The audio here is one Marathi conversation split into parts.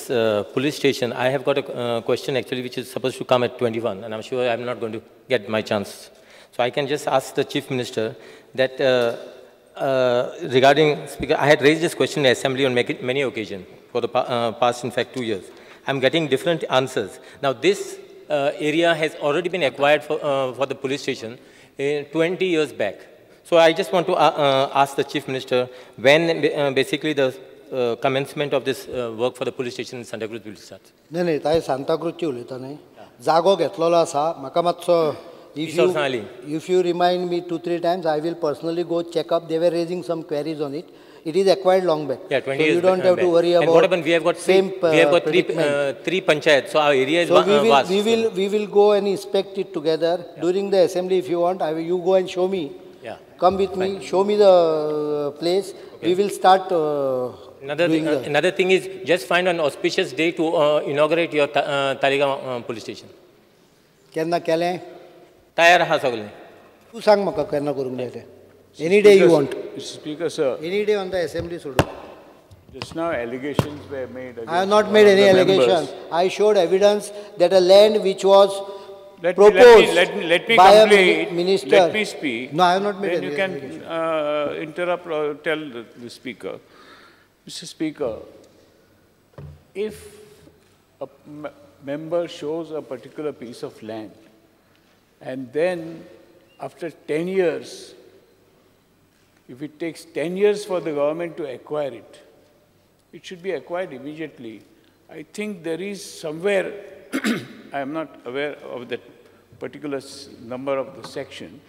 this police station, I have got a question actually which is supposed to come at 21, and I'm sure I'm not going to get my chance. So I can just ask the Chief Minister that regarding, Speaker, I had raised this question in the Assembly on many occasions for the past, in fact, 2 years. I'm getting different answers. Now, this area has already been acquired for the police station 20 years back. So I just want to ask the Chief Minister when basically the commencement of this work for the police station in Santa Cruz will start. नाही ताई सांता क्रूजची उलयता न्ही जागो घेतलेलो आसा म्हाका मातसो if you remind me 2-3 times I will personally go check up. They were raising some queries on it. It is acquired long back. Yeah, 20 so years you don't have to worry about. And what happened? We have got three panchayats, so our area is vast. We will go and inspect it together during the assembly if you want. You go and show me. Yeah. Come with me. Show me the place. Okay. We will start. Another thing is just find an auspicious day to inaugurate your Talegaon police station. केन्ना केलें? तयार आहा सगळें. तूं सांग म्हाका केन्ना करूंक जाय तें. Any day you want. Mr. Speaker, sir. Any day on the assembly, Sudu. Just now allegations were made. I have not made any allegation. I showed evidence that a land which was proposed by a minister. Let me speak. No, I have not made then any you can interrupt or tell the Speaker. Mr. Speaker, if a member shows a particular piece of land and then after 10 years, if it takes 10 years for the government to acquire it, it should be acquired immediately. I think there is somewhere, I am not aware of that particular number of the section,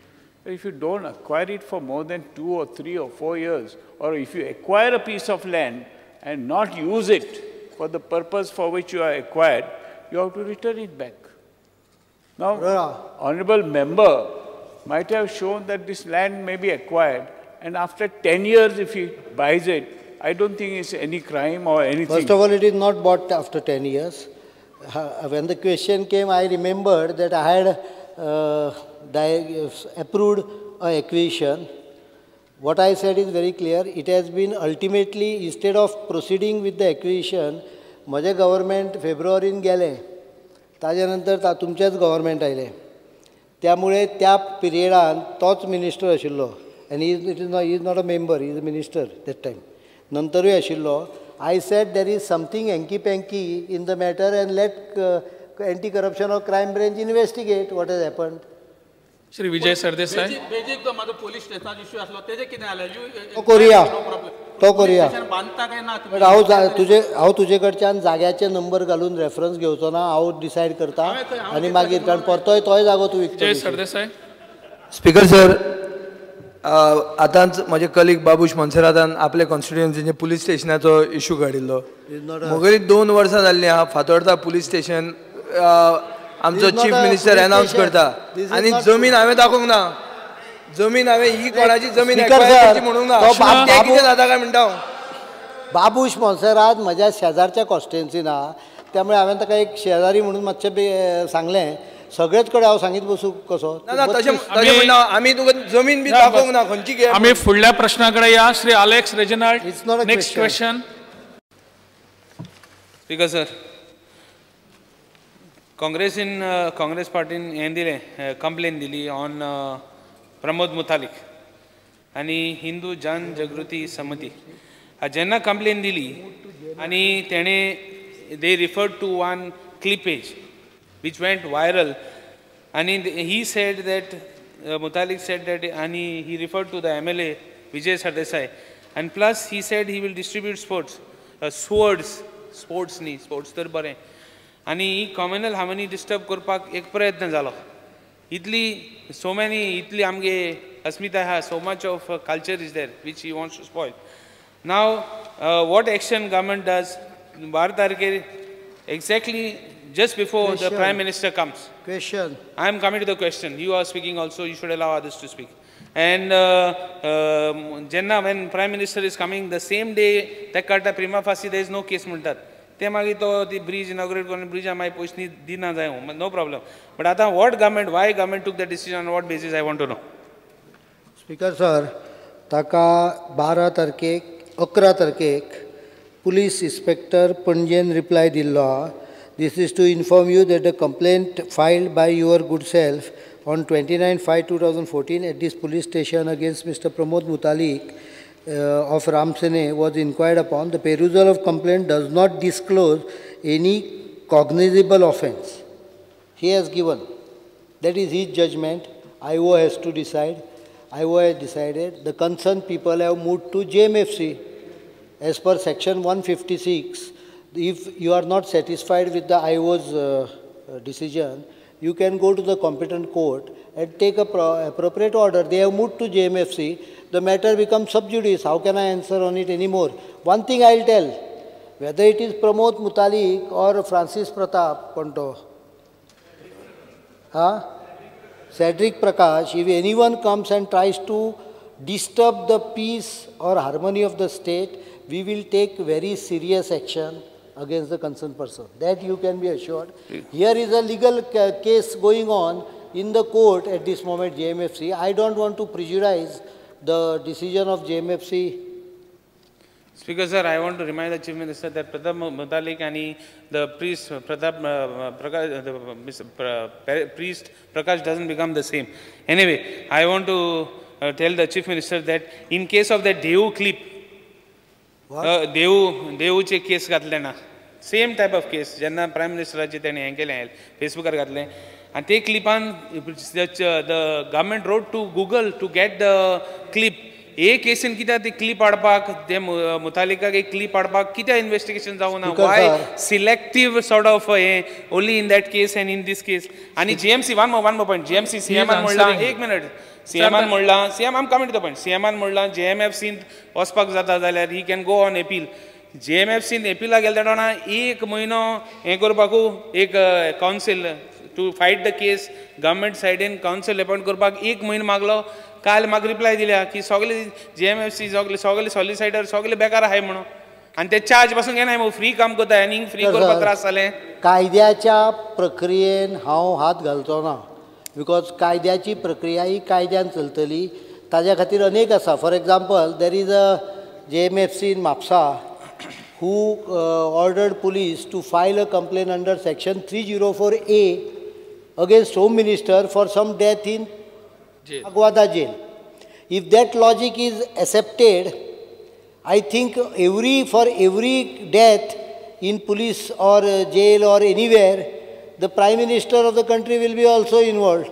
but if you don't acquire it for more than 2 or 3 or 4 years, or if you acquire a piece of land and not use it for the purpose for which you are acquired, you have to return it back. Now, honorable member might have shown that this land may be acquired, and after 10 years, if he buys it, I don't think it's any crime or anything. First of all, it is not bought after 10 years. When the question came, I remembered that I had approved an acquisition. What I said is very clear. It has been ultimately, instead of proceeding with the acquisition, माझे government February गेले. ताज्यानंतर तुमचेच government आयले. त्यामुळे त्या पिरियडान तोच मिनिस्टर आशिल्लो. And he is not a member, he is a minister that time. Nantaruy ashillo, I said there is something hanky-panky in the matter and let anti-corruption or crime branch investigate what has happened. Shri Vijay Sardesai. Basic to mother police station issue aslo तेजे किदें आला तो करूया तो करूया बट हांव तुजे कडच्यान जाग्याचे नंबर घालून रेफरन्स घेवचो ना हांव डिसायड करता आनी मागीर कारण परतोय तोय जागो तूं विकतो. विजय सरदेसाई. स्पीकर सर, आतांच माझे कलीग बाबूश मनसरातान आपल्या कॉन्स्टिट्युएन्सीचे पुलीस स्टेशनाचो इश्यू काडिल्लो. म्हगेली 2 वर्सां जाल्ली आहा. फातोर्डा पुलीस स्टेशन आमचो चीफ मिनिस्टर अनाउन्स करता आनी जमीन हांवें दाखोवंक ना. जमीन हांवें ही कोणाची जमीन म्हणूंक ना. कितें जाता काय म्हणटा हांव. बाबूश मनसरात म्हज्या शेजारच्या कॉन्स्टिट्युएन्सीन आहा. त्यामुळे हांवें ताका एक शेजारी म्हणून मातशें सांगलें. सगळेच कडेन हांव सांगीत बसूं कसो. आमी तुका जमीन बी दाखोवंक ना खंयची घे. आमी फुडल्या प्रश्नाकडे या. Shri Alex Reginald. Next question. Speaker sir, Congress पार्टीन हें दिलें कंप्लेन दिली ऑन प्रमोद मुतालिक आनी हिंदू जन जागृती समिती. जेन्ना कंप्लेन दिली आनी तेणें they referred to one clipping which went viral, and he said that Mutalik said that, and he referred to the MLA Vijay Sardesai, and plus he said he will distribute sports तर बरें. आनी ही कॉमनल harmony disturb करपाक एक प्रयत्न जालो. इतली आमगे अस्मिता आहा, so much of culture is there which he wants to spoil. Now what action government does? 12 तारखेर exactly just before the Prime Minister comes. Question. I am coming to the question. You are speaking also, you should allow others to speak. And Jenna, when Prime Minister is coming, the same day, Tekarta prima facie, there is no case muntat. Te magi to the bridge inaugurate kone bridge amai pochni dina jaye, no problem. But ata what government, why government took the decision, on what basis, I want to know. Speaker sir, taka 12 तारखेक 11 तारखेक Police Inspector Panjen reply dillo. This is to inform you that the complaint filed by your good self on 29/5/2014 at this police station against Mr. Pramod Mutalik of Ramsene was inquired upon. The perusal of complaint does not disclose any cognizable offence. He has given. That is his judgment. IO has to decide. IO has decided. The concerned people have moved to JMFC. As per section 156, if you are not satisfied with the IO's decision, you can go to the competent court and take a appropriate order. They have moved to JMFC. The matter becomes sub judice. How can I answer on it anymore? One thing I will tell, whether it is Pramod Mutalik or Francis Pratap Ponto, Cedric Prakash, if anyone comes and tries to disturb the peace or harmony of the state, we will take very serious action against the concerned person. That you can be assured. Here is a legal case going on in the court at this moment, JMFC. I don't want to prejudice the decision of JMFC. Speaker sir, I want to remind the Chief Minister that Pratap Mutalik and the priest priest Prakash doesn't become the same. Anyway, I want to tell the Chief Minister that in case of that Devu clip, Devuचे केस घातले ना, same type of case, जेन्ना Prime Ministerचे तेणे हें केलें, Facebookar घातलें, and ते clipan, the government wrote to Google to get the clip. एक केसीन कित्याक ती क्लिप हाडपाक ते मुतालिकाक एक क्लिप हाडपाक कित्याक इन्वेस्टिगेशन जावना why selective sort of he only in that case and in this case आणि GMC one more point GMC सीएमान म्हणला एक मिनिट सीएमान म्हणला CM am coming to the point सीएमान म्हणला जेएमएफसीन वचपाक जाता जाल्यार he can go on appeal जेएमएफसीन एपिला गेले तेन्ना एक म्हयनो हें करपाकू एक counsel to fight the case government सायडीन कावन्सील अपॉयंट करपाक एक म्हयनो मागलो काल म्हाका रिप्लाय दिल्या की सगळे जेएमएफसी सगळे सॉलिसायडर सगळे बेकार आहाय म्हणून आणि ते चार्ज पासून घेनाय मग फ्री काम करता आनी फ्री करपाक त्रास जाले कायद्याच्या प्रक्रियेन हांव हात घालचो ना बिकॉज कायद्याची प्रक्रिया ही कायद्यान चलतली ताज्या खातीर अनेक आसा for example there is a JMFC in Mapusa who ordered police to file a complaint under section 304A against Home Minister for some death in Aguada jail. If that logic is accepted, I think for every death in police or jail or anywhere, the Prime Minister of the country will be also involved.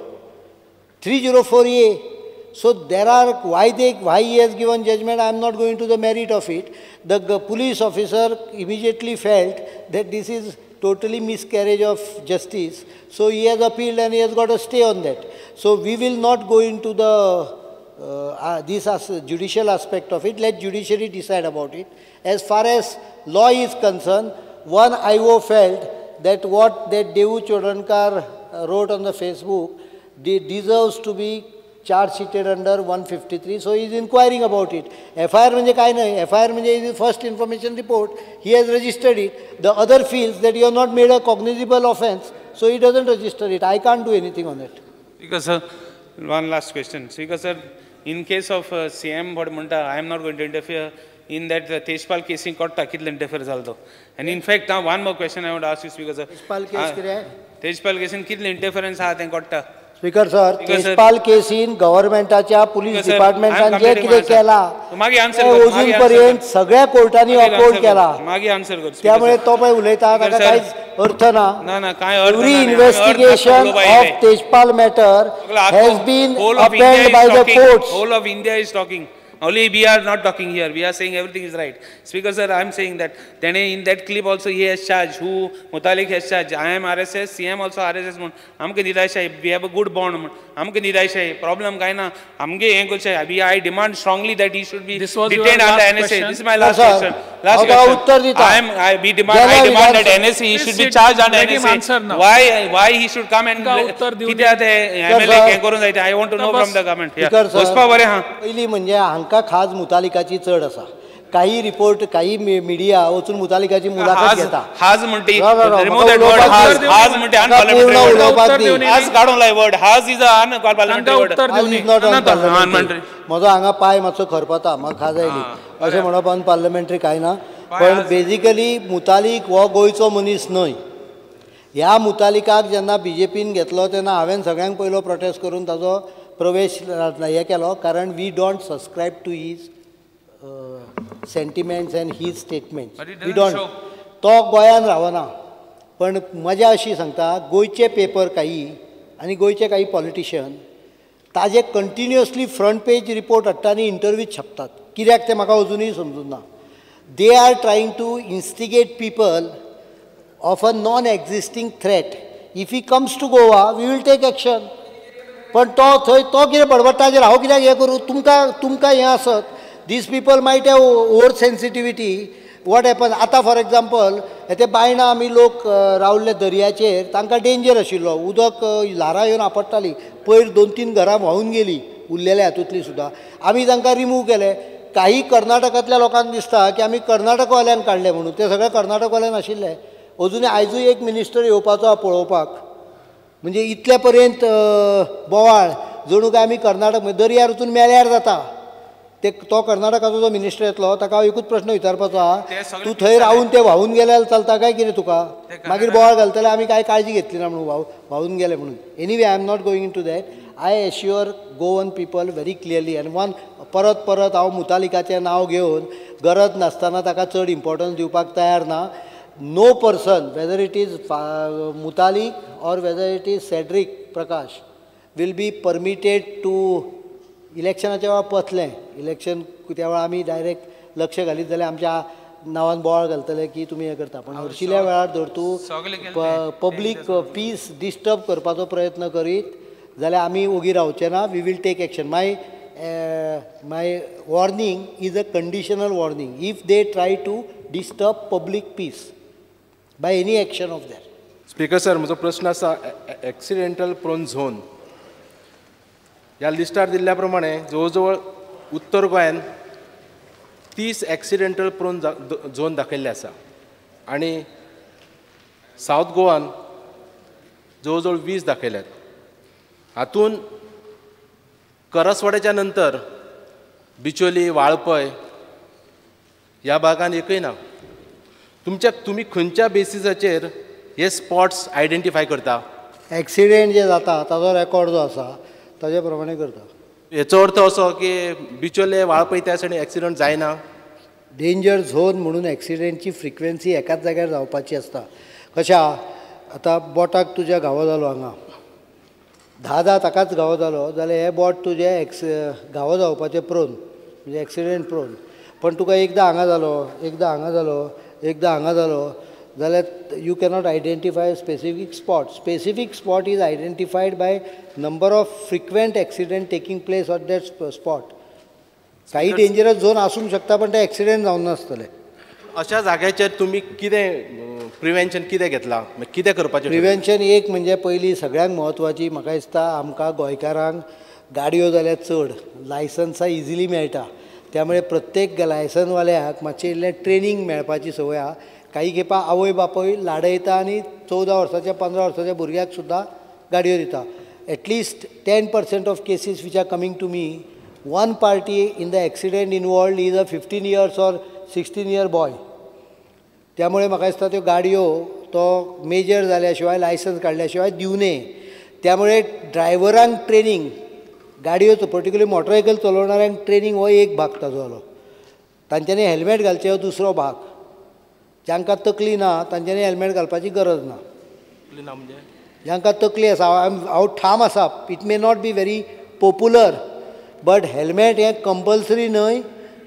304A. So there are, why he has given judgment, I am not going to the merit of it. The police officer immediately felt that this is totally miscarriage of justice. So he has appealed and he has got a stay on that. So we will not go into the this judicial aspect of it. Let judiciary decide about it. As far as law is concerned, one IO felt that what that Devu Chodankar wrote on the Facebook deserves to be charge sheeted under 153, so he is inquiring about it. FIR म्हणजे काय नाही, FIR म्हणजे is the first information report, he has registered it. The other feels that you have not made a cognizable offence, so he doesn't register it. I can't do anything on it. Because sir, one last question. Because sir, in case of CM what म्हणता, I am not going to interfere in that Tejpal case in Carta कितले interfere झालो. And in fact, now one more question I want to ask you, Speaker sir. Tejpal case कितें आहे? Tejpal case in कितले interference आहा तें कोर्टा. स्पीकर सर तेजपाल केसीन गव्हर्नमेंटाच्या पुलीस डिपार्टमेंटान जे कितें केला अजून पर्यंत सगळ्या कोर्टांनी अपलोड केला त्यामुळे तो पळय उलयता ताका कांयच अर्थ ना every investigation of Tejpal matter has been appealed by the courts whole of India is talking only we are not talking here, we are saying everything is right. Speaker sir, I am saying that then in that clip also he has charged, who Mutalik has charged, I am RSS, CM also RSS, हमके निराशा we have a good bond, हमके निराशा problem काय ना, हमके ये कुछ है, I demand strongly that he should be detained under NSA. This is my last question. Last question. I demand that NSA he should be charged under NSA. Why he should come and किती आते MLA काय करून जायते? I want to know from the government. Pushpa बरे हाँ. पहिली म्हणजे हांका खाज मुतालिकाची चढ आसा. काही रिपोर्ट काही मीडिया वचून मुतालिकाची मुलाखत घेता. हाज म्हणते रिमूव दॅट वर्ड हाज म्हणते अनपार्लियामेंटरी वर्ड. हाज काढून लाय वर्ड. हाज इज अ अनपार्लियामेंटरी वर्ड. म्हजो हांगा पाय मातसो खरपता म्हाका खाज आयली अशें म्हणप अनपार्लियामेंटरी काय ना. पण बेजिकली मुतालिक हो गोंयचो मनीस न्हय. ह्या मुतालिकाक जेन्ना BJPन घेतलो तेन्ना हांवें सगळ्यांक पयलो प्रोटेस्ट करून ताजो प्रवेश हे केलो, कारण we don't subscribe to his sentiments and his statements. We don't. तो गोंयान रावना. पण मजा अशी सांगता, गोंयचे पेपर काही आनी गोंयचे काही पॉलिटिशियन ताजे कंटिन्युअसली फ्रंट पेज रिपोर्ट हाडटा आनी इंटरव्यूज छापतात. कित्याक तें म्हाका अजुनूय समजून ना. They are trying to instigate people of a non existing threat. If he comes to Goa we will take action. पण तो थंय तो कितें बडबडटा हाजेर हांव कित्याक हें करूं? तुमकां हें आसत. These people might have over sensitivity. What happen आतां फॉर एग्जाम्पल ते बायणां आमी लोक रावल्ले दर्याचेर, तांकां डेंजर आशिल्लो. उदक ल्हारां येवन आपडटालीं. पयर 2-3 घरां व्हांवून गेलीं उरलेल्या हातूंतलीं सुद्दां. आमी तांकां रिमूव केले. काही कर्नाटकांतल्या लोकांक दिसता की आमी कर्नाटकवाल्यांक काडले म्हणून. ते सगळे कर्नाटकवाले नाशिल्ले. अजुनूय आयजूय एक मिनिस्टर येवपाचो आहा पळोवपाक. म्हणजे इतले पर्यंत बोवाळ जणू काय आमी कर्नाटक दर्यार वचून मेल्यार जाता. तो कर्नाटकाचो जो मिनिस्टर येतलो ताका हांव एकूच प्रश्न विचारपाचो आहा, तूं थंय रावून ते व्हांवून गेल्यार चलता काय कितें तुका? मागीर बोवाळ घालतले आमी कांय काळजी घेतली ना म्हणून व्हांवून गेले म्हणून. Anyway I am not going into that. I assure Goan people very clearly. आनी परत हांव मुतालिकाचें नांव घेवन गरज नासतना ताका चड इम्पॉर्टन्स दिवपाक तयार ना. No person, whether it is Mutalik or whether it is Cedric Prakash, will be permitted to इलेक्शनाच्या वेळार पतलें. इलेक्शन त्या वेळार आमी डायरेक्ट लक्ष घालीत जाल्यार आमच्या नांवान बोवाळ घालतले की तुमी हें करता. पण हरशिल्ल्या वेळार जर तूं पब्लीक पीस डिस्टर्ब करपाचो प्रयत्न करीत जाल्यार आमी ओगी रावचे ना. We will take action. My warning is a conditional warning. If they try to disturb public peace by any action of that. Speaker sir, म्हजो प्रश्न आसा, एक्सिडेंटल प्रोन झोन ह्या लिस्टार दिल्ल्या प्रमाणे जवळ जवळ उत्तर गोंयान 30 एक्सिडेंटल प्रोन झोन दाखयल्ले आसा आनी सावथ गोवान जवळ जवळ 20 दाखयल्यात. हातून करसवाड्याच्या नंतर बिचोली, वाळपय ह्या भागान एकय ना. तुमी खंयच्या बेसिसाचेर हे स्पॉट्स आयडेंटिफाय करता? एक्सिडेंट जे जाता ताजो रेकॉर्ड जो आसा ताजे प्रमाणे करता. हेचो अर्थ असो की बिचोले, वाळपय त्या सायडीन एक्सिडेंट जायना? डेंजर झोन म्हणून एक्सिडेंटची फ्रिक्वेन्सी एकाच जाग्यार जावपाची आसता. कशा आतां बोटाक तुज्या घावो जालो हांगा, 10 ताकाच घावो जालो जाल्यार हे बोट तुजें घावो जावपाचें प्रोन, म्हणजे एक्सिडेंट प्रोन. पण तुका एकदां हांगा जालो, एकदां हांगा जालो, एकदां हांगा जालो जाल्यार you cannot identify specific spot. Specific spot is identified by number of frequent accident taking place on that spot. काही डेंजरस झोन आसूंक शकता पण ते एक्सिडेंट जावन नासतले. अशा जाग्याचेर तुमी कितें प्रिवेंशन कितें घेतलां, कितें करपाचें? प्रिवेंशन एक म्हणजे पयली सगळ्यांत म्हत्वाची म्हाका दिसता आमकां गोंयकारांक गाडयो जाल्यार चड लायसन्सां इजिली मेळटा. त्यामुळे प्रत्येक लायसनवाल्याक मातशें इल्लें ट्रेनींग मेळपाची संवय आहा. काही खेपा आवय बापूय लाडयता आनी 14 वर्साच्या 15 वर्साच्या भुरग्याक सुद्दां गाडयो दिता. At least 10% of cases which are coming to me, one party in the accident involved is a 15 years or 16 year boy. त्यामुळे म्हाका दिसता त्यो गाडयो तो मेजर जाल्या शिवाय लायसन्स काडल्या शिवाय दिवं नये. त्यामुळे ड्रायव्हरांक ट्रेनींग, गाडयो पर्टिक्युलरली मोटरसायकल चलोवणाऱ्यांक ट्रेनींग हो एक भाग ताजो जालो. तांच्यांनी हेल्मेट घालचें हो दुसरो भाग. जांकां तकली ना तांच्यांनी हेल्मेट घालपाची गरज ना. जांकां तकली आसा, हांव ठाम आसा, it may not be very popular but helmet हें कंपल्सरी न्हय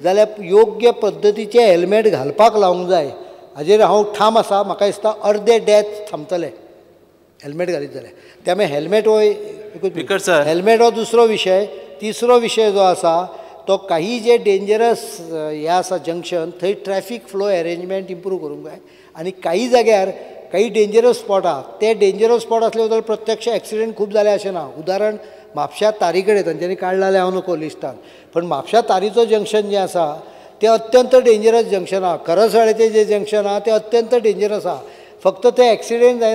जाल्यार योग्य पद्दतीचें हेल्मेट घालपाक लावंक जाय. हाजेर हांव ठाम आसा. म्हाका दिसता अर्दे डेथ थांबतले हेल्मेट घालीत जाल्यार. त्यामुळे हेल्मेट हो हेल्मेट हो दुसरो विशय. तिसरो विशय जो आसा तो काही जे डेंजरस हे आसा जंक्शन थंय ट्रॅफिक फ्लो अरेंजमेंट इम्प्रूव करूंक जाय. आनी काही जाग्यार काही डेंजरस स्पॉट आहा, ते डेंजरस स्पॉट असले जाल्यार प्रत्यक्ष एक्सिडेंट खूब जाले अशें ना. उदाहरण म्हापश्या तारी कडेन तांच्यांनी काडला जाल्यार हांव नको लिस्टान, पण म्हापश्या तारीचो जंक्शन जें आसा तें अत्यंत डेंजरस जंक्शन आहा. करसवाड्याचें जें जंक्शन आहा तें अत्यंत डेंजरस आहा. फक्त तें एक्सिडेंट जायना